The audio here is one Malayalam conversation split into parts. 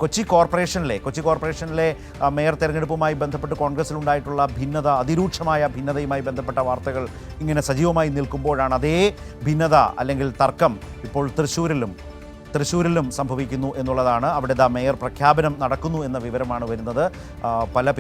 കൊച്ചി കോർപ്പറേഷനിലെ മേയർ തെരഞ്ഞെടുപ്പുമായി ബന്ധപ്പെട്ട് കോൺഗ്രസിലുണ്ടായിട്ടുള്ള ഭിന്നത, അതിരൂക്ഷമായ ഭിന്നതയുമായി ബന്ധപ്പെട്ട വാർത്തകൾ ഇങ്ങനെ സജീവമായി നിൽക്കുമ്പോഴാണ് അതേ ഭിന്നത അല്ലെങ്കിൽ തർക്കം ഇപ്പോൾ തൃശ്ശൂരിലും സംഭവിക്കുന്നു എന്നുള്ളതാണ്. അവിടെ മേയർ പ്രഖ്യാപനം നടക്കുന്നു എന്ന വിവരമാണ് വരുന്നത്. പല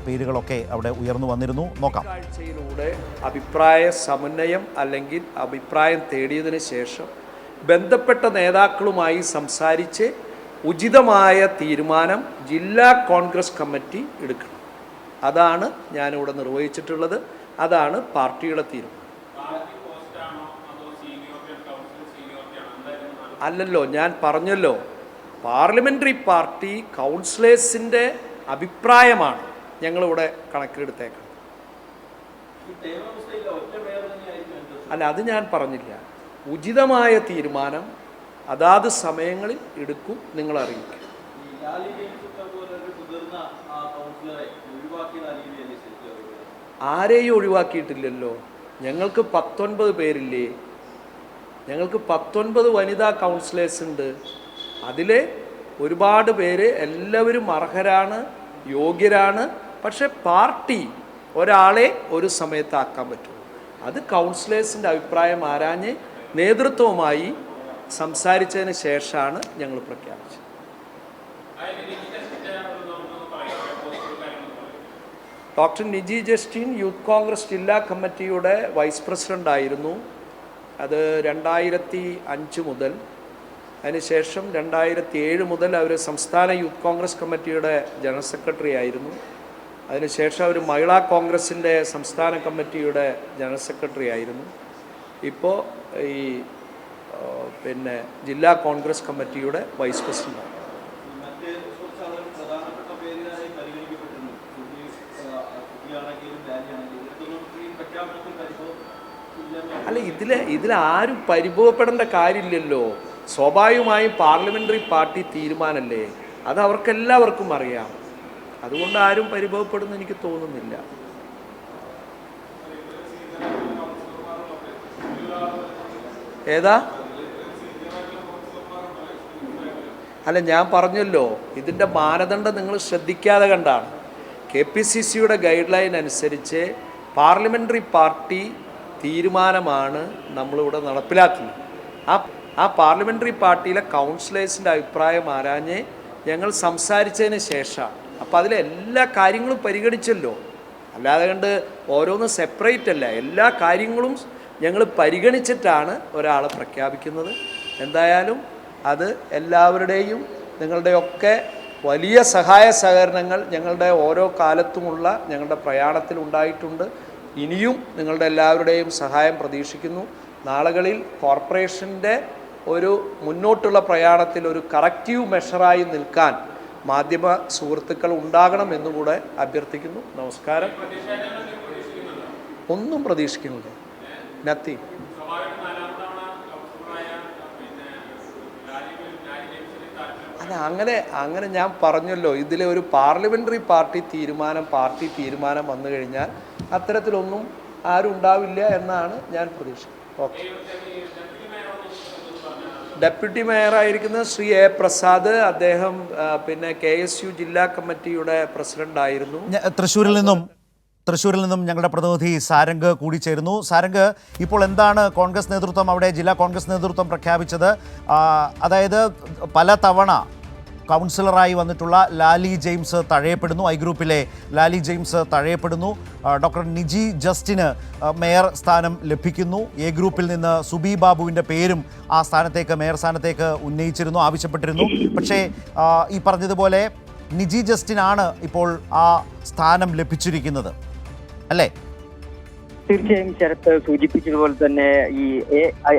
പേരുകളൊക്കെ അവിടെ ഉയർന്നു വന്നിരുന്നു. നോക്കാം. കാഴ്ചയിലൂടെ അഭിപ്രായ സമന്വയം അല്ലെങ്കിൽ അഭിപ്രായം തേടിയതിന് ശേഷം ബന്ധപ്പെട്ട നേതാക്കളുമായി സംസാരിച്ച് ഉചിതമായ തീരുമാനം ജില്ലാ കോൺഗ്രസ് കമ്മിറ്റി എടുക്കണം. അതാണ് ഞാനിവിടെ നിർവഹിച്ചിട്ടുള്ളത്. അതാണ് പാർട്ടിയുടെ തീരുമാനം. അല്ലല്ലോ, ഞാൻ പറഞ്ഞല്ലോ, പാർലമെൻ്ററി പാർട്ടി കൗൺസിലേഴ്സിൻ്റെ അഭിപ്രായമാണ് ഞങ്ങളിവിടെ കണക്കിലെടുത്തേക്കുന്നത്. അല്ല, അത് ഞാൻ പറഞ്ഞില്ല. ഉചിതമായ തീരുമാനം അതാത് സമയങ്ങളിൽ എടുക്കും, നിങ്ങൾ അറിയിക്കും. ആരെയും ഒഴിവാക്കിയിട്ടില്ലല്ലോ. ഞങ്ങൾക്ക് 19 പേരില്ലേ? ഞങ്ങൾക്ക് 19 വനിതാ കൗൺസിലേഴ്സ് ഉണ്ട്. അതിലെ ഒരുപാട് പേര് എല്ലാവരും അർഹരാണ്, യോഗ്യരാണ്. പക്ഷെ പാർട്ടി ഒരാളെ ഒരു സമയത്താക്കാൻ പറ്റും. അത് കൗൺസിലേഴ്സിൻ്റെ അഭിപ്രായം ആരാഞ്ഞ് നേതൃത്വവുമായി സംസാരിച്ചതിന് ശേഷമാണ് ഞങ്ങൾ പ്രഖ്യാപിച്ചത്. Doctor Niji Justin youth Congress ജില്ലാ കമ്മിറ്റിയുടെ വൈസ് പ്രസിഡൻ്റ് ആയിരുന്നു. അത് 2005 മുതൽ, അതിനുശേഷം 2007 മുതൽ അവർ സംസ്ഥാന യൂത്ത് കോൺഗ്രസ് കമ്മിറ്റിയുടെ ജനറൽ സെക്രട്ടറി ആയിരുന്നു. അതിനുശേഷം അവർ മഹിളാ കോൺഗ്രസിൻ്റെ സംസ്ഥാന കമ്മിറ്റിയുടെ ജനറൽ സെക്രട്ടറി ആയിരുന്നു. ഇപ്പോൾ ഈ ജില്ലാ കോൺഗ്രസ് കമ്മിറ്റിയുടെ വൈസ് പ്രസിഡൻ്റാണ്. അല്ല, ഇതിലാരും പരിഭവപ്പെടേണ്ട കാര്യമില്ലല്ലോ. സ്വാഭാവികമായും പാർലമെൻ്ററി പാർട്ടി തീരുമാനമല്ലേ, അത് അവർക്കെല്ലാവർക്കും അറിയാം. അതുകൊണ്ട് ആരും പരിഭവപ്പെടുന്നു എനിക്ക് തോന്നുന്നില്ല. ഏതാ? അല്ല, ഞാൻ പറഞ്ഞല്ലോ, ഇതിൻ്റെ മാനദണ്ഡം നിങ്ങൾ ശ്രദ്ധിക്കാതെ കണ്ടാണ്. KPCCയുടെ ഗൈഡ് ലൈൻ അനുസരിച്ച് പാർലമെൻ്ററി പാർട്ടി തീരുമാനമാണ് നമ്മളിവിടെ നടപ്പിലാക്കുന്നത്. ആ പാർലമെൻ്ററി പാർട്ടിയിലെ കൗൺസിലേഴ്സിൻ്റെ അഭിപ്രായം ആരാഞ്ഞ് ഞങ്ങൾ സംസാരിച്ചതിന് ശേഷമാണ്. അപ്പോൾ അതിലെ എല്ലാ കാര്യങ്ങളും പരിഗണിച്ചല്ലോ. അല്ലാതെ കണ്ട് ഓരോന്നും സെപ്പറേറ്റ് അല്ല, എല്ലാ കാര്യങ്ങളും ഞങ്ങൾ പരിഗണിച്ചിട്ടാണ് ഒരാളെ പ്രഖ്യാപിക്കുന്നത്. എന്തായാലും അത് എല്ലാവരുടെയും നിങ്ങളുടെയൊക്കെ വലിയ സഹായ സഹകരണങ്ങൾ ഞങ്ങളുടെ ഓരോ കാലത്തുമുള്ള ഞങ്ങളുടെ പ്രയാണത്തിൽ ഉണ്ടായിട്ടുണ്ട്. ഇനിയും നിങ്ങളുടെ എല്ലാവരുടെയും സഹായം പ്രതീക്ഷിക്കുന്നു. നാളുകളിൽ കോർപ്പറേഷൻ്റെ ഒരു മുന്നോട്ടുള്ള പ്രയാണത്തിൽ ഒരു കറക്റ്റീവ് മെഷറായി നിൽക്കാൻ മാധ്യമ സുഹൃത്തുക്കൾ ഉണ്ടാകണം എന്നുകൂടെ അഭ്യർത്ഥിക്കുന്നു. നമസ്കാരം. ഒന്നും പ്രതീക്ഷിക്കുന്നില്ല, നത്തിങ്. അല്ല, അങ്ങനെ ഞാൻ പറഞ്ഞല്ലോ, ഇതിലെ ഒരു പാർലമെൻ്ററി പാർട്ടി തീരുമാനം വന്നു കഴിഞ്ഞാൽ അത്തരത്തിലൊന്നും ആരും ഉണ്ടാവില്ല എന്നാണ് ഞാൻ പ്രതീക്ഷിക്കുന്നത്. ഓക്കെ. ഡെപ്യൂട്ടി മേയറായിരിക്കുന്നത് ശ്രീ A. പ്രസാദ്. അദ്ദേഹം KSU ജില്ലാ കമ്മിറ്റിയുടെ പ്രസിഡന്റ് ആയിരുന്നു. തൃശ്ശൂരിൽ നിന്നും ഞങ്ങളുടെ പ്രതിനിധി സാരംഗ് കൂടി ചേരുന്നു. സാരംഗ്, ഇപ്പോൾ എന്താണ് കോൺഗ്രസ് നേതൃത്വം, അവിടെ ജില്ലാ കോൺഗ്രസ് നേതൃത്വം പ്രഖ്യാപിച്ചത്? അതായത് പല തവണ കൗൺസിലറായി വന്നിട്ടുള്ള ലാലി ജെയിംസ് തഴയപ്പെടുന്നു, ഐ ഗ്രൂപ്പിലെ ലാലി ജെയിംസ് തഴയപ്പെടുന്നു. ഡോക്ടർ നിജി ജസ്റ്റിന് മേയർ സ്ഥാനം ലഭിക്കുന്നു. എ ഗ്രൂപ്പിൽ നിന്ന് സുബി ബാബുവിൻ്റെ പേരും ആ മേയർ സ്ഥാനത്തേക്ക് ഉന്നയിച്ചിരുന്നു, ആവശ്യപ്പെട്ടിരുന്നു. പക്ഷേ ഈ പറഞ്ഞതുപോലെ നിജി ജസ്റ്റിനാണ് ഇപ്പോൾ ആ സ്ഥാനം ലഭിച്ചിരിക്കുന്നത്, അല്ലേ? തീർച്ചയായും ശരത്ത് സൂചിപ്പിച്ചതുപോലെ തന്നെ ഈ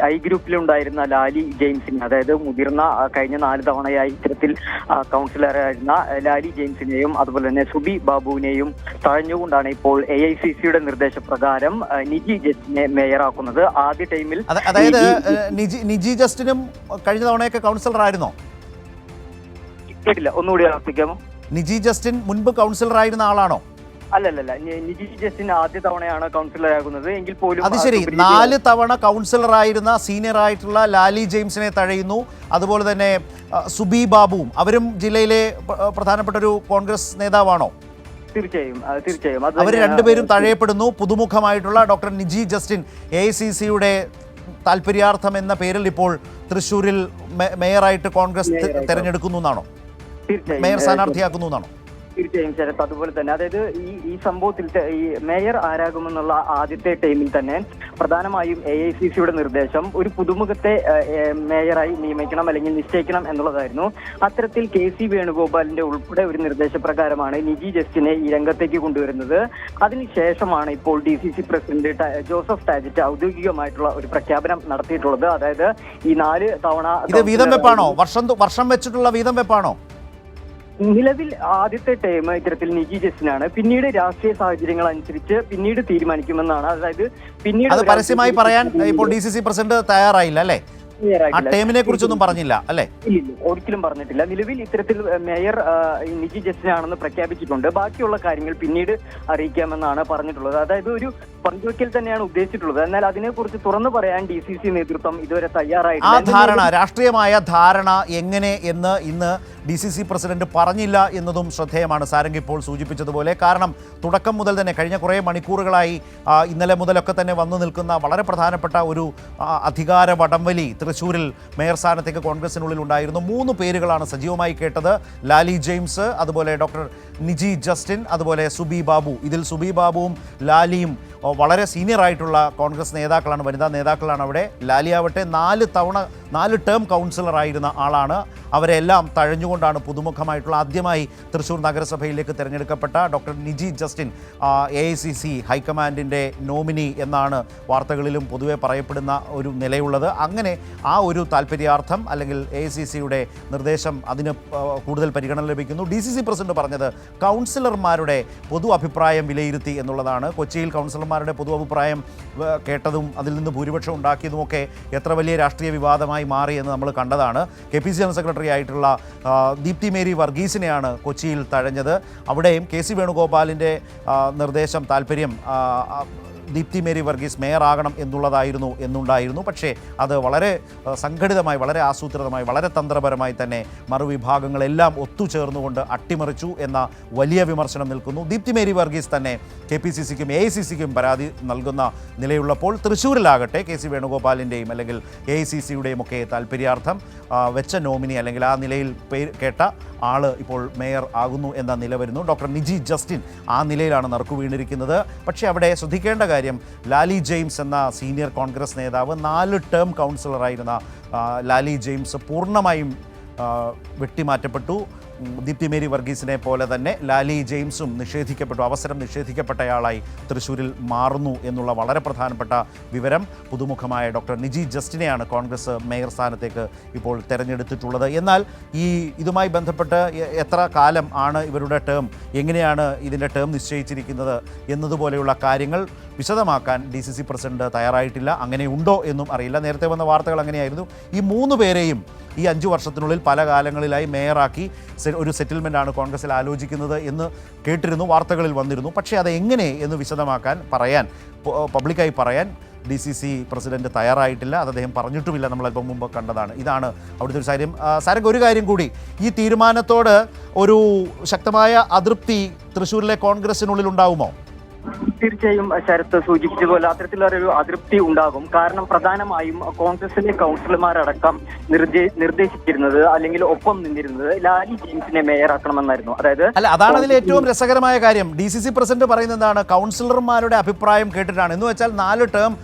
ഐ ഗ്രൂപ്പിലുണ്ടായിരുന്ന ലാലി ജെയിംസിനെ, അതായത് മുതിർന്ന കഴിഞ്ഞ 4 തവണയായി ഇത്തരത്തിൽ കൗൺസിലറായിരുന്ന ലാലി ജെയിംസിനെയും അതുപോലെ തന്നെ സുബി ബാബുവിനെയും തഴഞ്ഞുകൊണ്ടാണ് ഇപ്പോൾ AICCയുടെ നിർദ്ദേശപ്രകാരം നിജി ജസ്റ്റിനെ മേയറാക്കുന്നത്. ആദ്യ ടൈമിൽ അതായത് നിജി ജസ്റ്റിനും കഴിഞ്ഞ തവണയൊക്കെ കൗൺസിലർ ആയിരുന്നോ? കേട്ടില്ല, ഒന്നുകൂടി ആവർത്തിക്കാമോ? നിജി ജസ്റ്റിൻ മുൻപ് കൗൺസിലർ ആയിരുന്ന ആളാണോ? അല്ലല്ല, നിജി ജസ്റ്റിൻ ആദ്യ തവണയാണ് കൗൺസിലറാകുന്നത് എങ്കിൽ പോലും അത് ശരി, 4 തവണ കൗൺസിലറായിരുന്ന സീനിയർ ആയിട്ടുള്ള ലാലി ജെയിംസിനെ തഴയുന്നു. അതുപോലെ തന്നെ സുബി ബാബുവും അവരും ജില്ലയിലെ പ്രധാനപ്പെട്ട ഒരു കോൺഗ്രസ് നേതാവാണോ? തീർച്ചയായും അവർ രണ്ടുപേരും തഴയപ്പെടുന്നു. പുതുമുഖമായിട്ടുള്ള ഡോക്ടർ നിജി ജസ്റ്റിൻ AICCയുടെ താല്പര്യാർത്ഥം എന്ന പേരിൽ ഇപ്പോൾ തൃശ്ശൂരിൽ മേയറായിട്ട് കോൺഗ്രസ് തെരഞ്ഞെടുക്കുന്നു എന്നാണോ? മേയർ സ്ഥാനാർത്ഥിയാക്കുന്നു എന്നാണോ? തീർച്ചയായും ശരത്, അതുപോലെ തന്നെ അതായത് ഈ സംഭവത്തിൽ ഈ മേയർ ആരാകുമെന്നുള്ള ആദ്യത്തെ ടൈമിൽ തന്നെ പ്രധാനമായും AICCയുടെ നിർദ്ദേശം ഒരു പുതുമുഖത്തെ മേയറായി നിയമിക്കണം അല്ലെങ്കിൽ നിശ്ചയിക്കണം എന്നുള്ളതായിരുന്നു. അത്തരത്തിൽ KC വേണുഗോപാലിന്റെ ഉൾപ്പെടെ ഒരു നിർദ്ദേശപ്രകാരമാണ് നിജി ജസ്റ്റിനെ ഈ രംഗത്തേക്ക് കൊണ്ടുവരുന്നത്. അതിനുശേഷമാണ് ഇപ്പോൾ DCC പ്രസിഡന്റ് ജോസഫ് ടാജറ്റ് ഔദ്യോഗികമായിട്ടുള്ള ഒരു പ്രഖ്യാപനം നടത്തിയിട്ടുള്ളത്. അതായത് ഈ 4 തവണ ഇത് വീതം വെപ്പാണോ? വർഷം വെച്ചിട്ടുള്ള വീതം വെപ്പാണോ? നിലവിൽ ആദ്യത്തെ ടൈം ഇത്തരത്തിൽ നിജി ജസ്റ്റിനാണ്. പിന്നീട് രാഷ്ട്രീയ സാഹചര്യങ്ങൾ അനുസരിച്ച് പിന്നീട് തീരുമാനിക്കുമെന്നാണ്. അതായത് പിന്നീട് അത് പരസ്യമായി പറയാൻ ഇപ്പോൾ DCC പ്രസിഡന്റ് തയ്യാറായില്ല അല്ലേ? ആ ടൈമിനെ കുറിച്ചൊന്നും പറഞ്ഞില്ല അല്ലേ? ഇല്ല, ഒരിക്കലും പറഞ്ഞിട്ടില്ല. നിലവിൽ ഇത്തരത്തിൽ മേയർ നിജി ജസ്റ്റിനാണെന്ന് പ്രഖ്യാപിച്ചിട്ടുണ്ട്. ബാക്കിയുള്ള കാര്യങ്ങൾ പിന്നീട് അറിയിക്കാമെന്നാണ് പറഞ്ഞിട്ടുള്ളത്. അതായത് ഒരു പങ്കുവയ്ക്കൽ തന്നെയാണ് ഉദ്ദേശിച്ചിട്ടുള്ളത്. എന്നാൽ അതിനെക്കുറിച്ച് തുറന്നു പറയാൻ DCC നേതൃത്വം ഇതുവരെ തയ്യാറായിട്ടില്ല. ആ ധാരണ, രാഷ്ട്രീയമായ ധാരണ എങ്ങനെ എന്ന് ഇന്ന് DCC പ്രസിഡന്റ് പറഞ്ഞില്ല എന്നതും ശ്രദ്ധേയമാണ്. സാരംഗ് ഇപ്പോൾ സൂചിപ്പിച്ചതുപോലെ. കാരണം തുടക്കം മുതൽ തന്നെ കഴിഞ്ഞ കുറേ മണിക്കൂറുകളായി ഇന്നലെ മുതലൊക്കെ തന്നെ വന്നു നിൽക്കുന്ന വളരെ പ്രധാനപ്പെട്ട ഒരു അധികാര വടംവലി തൃശ്ശൂരിൽ മേയർ സ്ഥാനത്തേക്ക് കോൺഗ്രസിനുള്ളിൽ ഉണ്ടായിരുന്നു. 3 പേരുകളാണ് സജീവമായി കേട്ടത്. ലാലി ജെയിംസ്, അതുപോലെ ഡോക്ടർ നിജി ജസ്റ്റിൻ, അതുപോലെ സുബി ബാബു. ഇതിൽ സുബി ബാബുവും ലാലിയും വളരെ സീനിയർ ആയിട്ടുള്ള കോൺഗ്രസ് നേതാക്കളാണ്, വനിതാ നേതാക്കളാണ് അവിടെ. ലാലി ആവട്ടെ 4 ടേം കൗൺസിലറായിരുന്ന ആളാണ്. അവരെല്ലാം തഴഞ്ഞുകൊണ്ടാണ് പുതുമുഖമായിട്ടുള്ള ആദ്യമായി തൃശ്ശൂർ നഗരസഭയിലേക്ക് തിരഞ്ഞെടുക്കപ്പെട്ട ഡോക്ടർ നിജി ജസ്റ്റിൻ AICC ഹൈക്കമാൻഡിൻ്റെ നോമിനി എന്നാണ് വാർത്തകളിലും പൊതുവെ പറയപ്പെടുന്ന ഒരു നിലയുള്ളത്. അങ്ങനെ ആ ഒരു താല്പര്യാർത്ഥം അല്ലെങ്കിൽ AICCയുടെ നിർദ്ദേശം അതിന് കൂടുതൽ പരിഗണന ലഭിക്കുന്നു. DCC പ്രസിഡന്റ് പറഞ്ഞത് കൗൺസിലർമാരുടെ പൊതു അഭിപ്രായം വിലയിരുത്തി എന്നുള്ളതാണ്. കൊച്ചിയിൽ കൗൺസിലർമാരുടെ പൊതു അഭിപ്രായം കേട്ടതും അതിൽ നിന്ന് ഭൂരിപക്ഷം ഉണ്ടാക്കിയതുമൊക്കെ എത്ര വലിയ രാഷ്ട്രീയ വിവാദമായി മാറി എന്ന് നമ്മൾ കണ്ടതാണ്. KPCC ജനറൽ സെക്രട്ടറി ആയിട്ടുള്ള ദീപ്തി മേരി വർഗീസിനെയാണ് കൊച്ചിയിൽ തഴഞ്ഞത്. അവിടെയും KC വേണുഗോപാലിൻ്റെ നിർദ്ദേശം, താല്പര്യം ദീപ്തി മേരി വർഗീസ് മേയറാകണം എന്നുണ്ടായിരുന്നു. പക്ഷേ അത് വളരെ സംഘടിതമായി, വളരെ ആസൂത്രിതമായി, വളരെ തന്ത്രപരമായി തന്നെ മറുവിഭാഗങ്ങളെല്ലാം ഒത്തുചേർന്നുകൊണ്ട് അട്ടിമറിച്ചു എന്ന വലിയ വിമർശനം നിൽക്കുന്നു. ദീപ്തി മേരി വർഗീസ് തന്നെ KPCCക്കും AICCക്കും പരാതി നൽകുന്ന നിലയുള്ളപ്പോൾ തൃശ്ശൂരിലാകട്ടെ KC വേണുഗോപാലിൻ്റെയും അല്ലെങ്കിൽ AICCയുടെയും ഒക്കെ താല്പര്യാർത്ഥം വെച്ച നോമിനി അല്ലെങ്കിൽ ആ നിലയിൽ പേര് കേട്ട ആൾ ഇപ്പോൾ മേയർ ആകുന്നു എന്ന നില വരുന്നു. ഡോക്ടർ നിജി ജസ്റ്റിൻ ആ നിലയിലാണ് നറുക്കു വീണിരിക്കുന്നത്. പക്ഷേ അവിടെ ശ്രദ്ധിക്കേണ്ട കാര്യം, ലാലി ജെയിംസ് എന്ന സീനിയർ കോൺഗ്രസ് നേതാവ്, 4 ടേം കൗൺസിലറായിരുന്ന ലാലി ജെയിംസ് പൂർണ്ണമായും വെട്ടിമാറ്റപ്പെട്ടു. ദീപ്തി മേരി വർഗീസിനെ പോലെ തന്നെ ലാലി ജെയിംസും അവസരം നിഷേധിക്കപ്പെട്ടയാളായി തൃശ്ശൂരിൽ മാറുന്നു എന്നുള്ള വളരെ പ്രധാനപ്പെട്ട വിവരം. പുതുമുഖമായ ഡോക്ടർ നിജി ജസ്റ്റിനെയാണ് കോൺഗ്രസ് മേയർ സ്ഥാനത്തേക്ക് ഇപ്പോൾ തെരഞ്ഞെടുത്തിട്ടുള്ളത്. എന്നാൽ ഇതുമായി ബന്ധപ്പെട്ട് എത്ര കാലം ആണ് ഇവരുടെ ടേം, എങ്ങനെയാണ് ഇതിൻ്റെ ടേം നിശ്ചയിച്ചിരിക്കുന്നത് എന്നതുപോലെയുള്ള കാര്യങ്ങൾ വിശദമാക്കാൻ DCC പ്രസിഡന്റ് തയ്യാറായിട്ടില്ല. അങ്ങനെ ഉണ്ടോ എന്നും അറിയില്ല. നേരത്തെ വന്ന വാർത്തകൾ അങ്ങനെയായിരുന്നു. ഈ 3 പേരെയും ഈ 5 വർഷത്തിനുള്ളിൽ പല കാലങ്ങളിലായി മേയറാക്കി ഒരു സെറ്റിൽമെൻ്റാണ് കോൺഗ്രസിൽ ആലോചിക്കുന്നത് എന്ന് കേട്ടിരുന്നു, വാർത്തകളിൽ വന്നിരുന്നു. പക്ഷേ അത് എങ്ങനെ എന്ന് വിശദമാക്കാൻ പബ്ലിക്കായി പറയാൻ DCC പ്രസിഡന്റ് തയ്യാറായിട്ടില്ല. അത് അദ്ദേഹം പറഞ്ഞിട്ടുമില്ല. നമ്മൾ അല്പം മുമ്പ് കണ്ടതാണ്. ഇതാണ് അവിടുത്തെ ഒരു കാര്യം. സാരംഗ്, ഒരു കാര്യം കൂടി, ഈ തീരുമാനത്തോട് ഒരു ശക്തമായ അതൃപ്തി തൃശ്ശൂരിലെ കോൺഗ്രസിനുള്ളിൽ ഉണ്ടാവുമോ? തീർച്ചയായും ശരത്ത് സൂചിപ്പിച്ചതുപോലെ അത്തരത്തിലൊരു അതൃപ്തി ഉണ്ടാകും. കാരണം പ്രധാനമായും കോൺഗ്രസിലെ കൗൺസിലർമാരടക്കം നിർദ്ദേശിച്ചിരുന്നത് അല്ലെങ്കിൽ ഒപ്പം നിന്നിരുന്നത് ലാലി ജെയിംസിനെ മേയറാക്കണമെന്നായിരുന്നു. അതാണ് അതിൽ ഏറ്റവും രസകരമായ കാര്യം. DCC പ്രസിഡന്റ് പറയുന്നത് എന്താണ്? കൗൺസിലർമാരുടെ അഭിപ്രായം കേട്ടിട്ടാണ്. എന്ന് വെച്ചാൽ 4 ടേം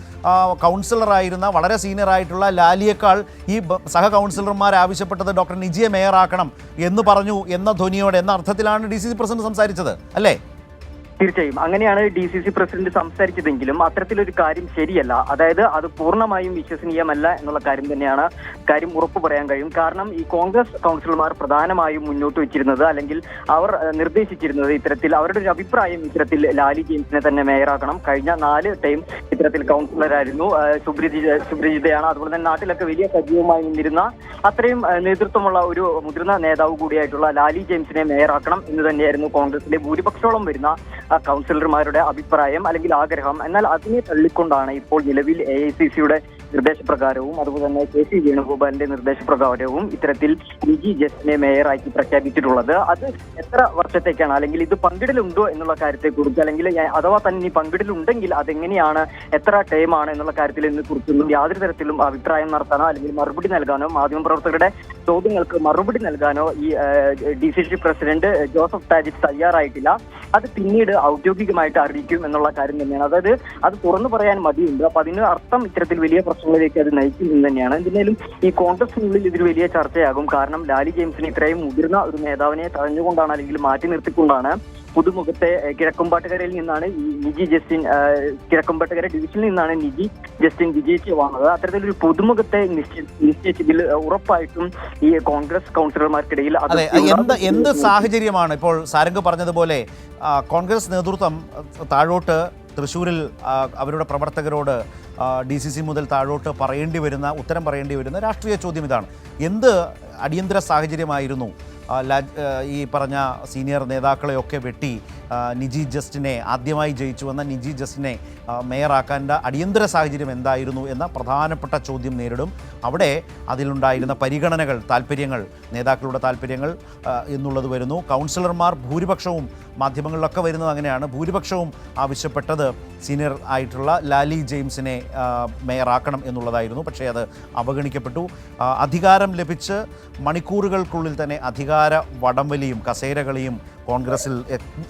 കൗൺസിലറായിരുന്ന വളരെ സീനിയർ ആയിട്ടുള്ള ലാലിയേക്കാൾ ഈ സഹ കൗൺസിലർമാർ ആവശ്യപ്പെട്ടത് ഡോക്ടർ നിജിയെ മേയറാക്കണം എന്ന് പറഞ്ഞു എന്ന ധ്വനിയോടെ, എന്ന അർത്ഥത്തിലാണ് DCC പ്രസിഡന്റ് സംസാരിച്ചത് അല്ലേ? തീർച്ചയായും അങ്ങനെയാണ് DCC പ്രസിഡന്റ് സംസാരിച്ചതെങ്കിലും അത്തരത്തിലൊരു കാര്യം ശരിയല്ല. അതായത് അത് പൂർണ്ണമായും വിശ്വസനീയമല്ല എന്നുള്ള കാര്യം ഉറപ്പു പറയാൻ കഴിയും. കാരണം ഈ കോൺഗ്രസ് കൗൺസിലർമാർ പ്രധാനമായും മുന്നോട്ട് വെച്ചിരുന്നത് അല്ലെങ്കിൽ അവർ നിർദ്ദേശിച്ചിരുന്നത് ഇത്തരത്തിൽ അവരുടെ ഒരു അഭിപ്രായം ഇത്തരത്തിൽ ലാലി ജെയിംസിനെ തന്നെ മേയറാക്കണം. കഴിഞ്ഞ 4 ടൈം ഇത്തരത്തിൽ കൗൺസിലറായിരുന്നു. സുബ്രജിതയാണ്. അതുപോലെ തന്നെ നാട്ടിലൊക്കെ വലിയ സജീവമായി നിന്നിരുന്ന അത്രയും നേതൃത്വമുള്ള ഒരു മുതിർന്ന നേതാവ് കൂടിയായിട്ടുള്ള ലാലി ജെയിംസിനെ മേയറാക്കണം എന്ന് തന്നെയായിരുന്നു കോൺഗ്രസിലെ ഭൂരിപക്ഷോളം വരുന്ന കൗൺസിലർമാരുടെ അഭിപ്രായം അല്ലെങ്കിൽ ആഗ്രഹം. എന്നാൽ അതിനെ തള്ളിക്കൊണ്ടാണ് ഇപ്പോൾ നിലവിൽ AICCയുടെ നിർദ്ദേശപ്രകാരവും അതുപോലെ തന്നെ KC വേണുഗോപാലിന്റെ നിർദ്ദേശപ്രകാരവും ഇത്തരത്തിൽ നിജി ജസ്റ്റിനെ മേയറാക്കി പ്രഖ്യാപിച്ചിട്ടുള്ളത്. അത് എത്ര വർഷത്തേക്കാണ്, അല്ലെങ്കിൽ ഇത് പങ്കിടലുണ്ടോ എന്നുള്ള കാര്യത്തെക്കുറിച്ച്, അല്ലെങ്കിൽ അഥവാ തന്നെ ഇനി പങ്കിടലുണ്ടെങ്കിൽ അതെങ്ങനെയാണ്, എത്ര ടൈമാണ് എന്നുള്ള കാര്യത്തിൽ കുറിച്ചൊന്നും യാതൊരു തരത്തിലും അഭിപ്രായം നടത്താനോ അല്ലെങ്കിൽ മറുപടി നൽകാനോ, മാധ്യമപ്രവർത്തകരുടെ ചോദ്യങ്ങൾക്ക് മറുപടി നൽകാനോ ഈ DCC പ്രസിഡന്റ് ജോസഫ് ടാജിറ്റ് തയ്യാറായിട്ടില്ല. അത് പിന്നീട് ഔദ്യോഗികമായിട്ട് അറിയിക്കും എന്നുള്ള കാര്യം തന്നെയാണ്. അതായത് അത് തുറന്നു പറയാൻ മടിയുണ്ട്. അപ്പൊ അതിന് അർത്ഥം ഇത്തരത്തിൽ വലിയ പ്രശ്നങ്ങളിലേക്ക് അത് നയിക്കും എന്ന് തന്നെയാണ്. എന്തായാലും ഈ കോൺഗ്രസിനുള്ളിൽ ഇതൊരു വലിയ ചർച്ചയാകും. കാരണം ലാലി ജെയിംസിന് ഇത്രയും മുതിർന്ന ഒരു നേതാവിനെ തഴഞ്ഞുകൊണ്ടാണ് അല്ലെങ്കിൽ മാറ്റി നിർത്തിക്കൊണ്ടാണ് പുതുമുഖത്തെ കിഴക്കുംപാട്ടുകരയിൽ നിന്നാണ് ഈ നിജി ജസ്റ്റിൻ, കിഴക്കുംപാട്ടുകര ഡിവിഷനിൽ നിന്നാണ് നിജി ജസ്റ്റിൻ വിജയിച്ച് വന്നത്. അത്തരത്തിലൊരു പുതുമുഖത്തെ നിശ്ചയിച്ചതിൽ ഉറപ്പായിട്ടും ഈ കോൺഗ്രസ് കൗൺസിലർമാർക്കിടയിൽ എന്ത് സാഹചര്യമാണ് ഇപ്പോൾ സാരംഗ് പറഞ്ഞതുപോലെ കോൺഗ്രസ് നേതൃത്വം താഴോട്ട് തൃശ്ശൂരിൽ അവരുടെ പ്രവർത്തകരോട് DCC മുതൽ താഴോട്ട് ഉത്തരം പറയേണ്ടി വരുന്ന രാഷ്ട്രീയ ചോദ്യം ഇതാണ്. എന്ത് അടിയന്തര സാഹചര്യമായിരുന്നു ഈ പറഞ്ഞ സീനിയർ നേതാക്കളെയൊക്കെ വെട്ടി നിജി ജസ്റ്റിനെ, ആദ്യമായി ജയിച്ചു വന്ന നിജി ജസ്റ്റിനെ മേയറാക്കാൻ്റെ അടിയന്തര സാഹചര്യം എന്തായിരുന്നു എന്ന പ്രധാനപ്പെട്ട ചോദ്യം നേരിടും. അവിടെ അതിലുണ്ടായിരുന്ന പരിഗണനകൾ, താല്പര്യങ്ങൾ, നേതാക്കളുടെ താല്പര്യങ്ങൾ എന്നുള്ളത് വരുന്നു. കൗൺസിലർമാർ ഭൂരിപക്ഷവും, മാധ്യമങ്ങളിലൊക്കെ വരുന്നത് അങ്ങനെയാണ്, ഭൂരിപക്ഷവും ആവശ്യപ്പെട്ടത് സീനിയർ ആയിട്ടുള്ള ലാലി ജെയിംസിനെ മേയറാക്കണം എന്നുള്ളതായിരുന്നു. പക്ഷേ അത് അവഗണിക്കപ്പെട്ടു. അധികാരം ലഭിച്ച് മണിക്കൂറുകൾക്കുള്ളിൽ തന്നെ അധികാര വടംവലിയും കസേരകളിയും കോൺഗ്രസിൽ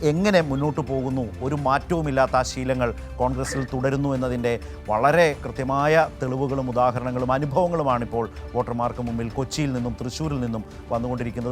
എങ്ങനെ മുന്നോട്ട് പോകുന്നു, ഒരു മാറ്റവുമില്ലാത്ത ആ ശീലങ്ങൾ കോൺഗ്രസിൽ തുടരുന്നു എന്നതിൻ്റെ വളരെ കൃത്യമായ തെളിവുകളും ഉദാഹരണങ്ങളും അനുഭവങ്ങളുമാണിപ്പോൾ വോട്ടർമാർക്ക് മുമ്പിൽ കൊച്ചിയിൽ നിന്നും തൃശ്ശൂരിൽ നിന്നും വന്നുകൊണ്ടിരിക്കുന്നത്.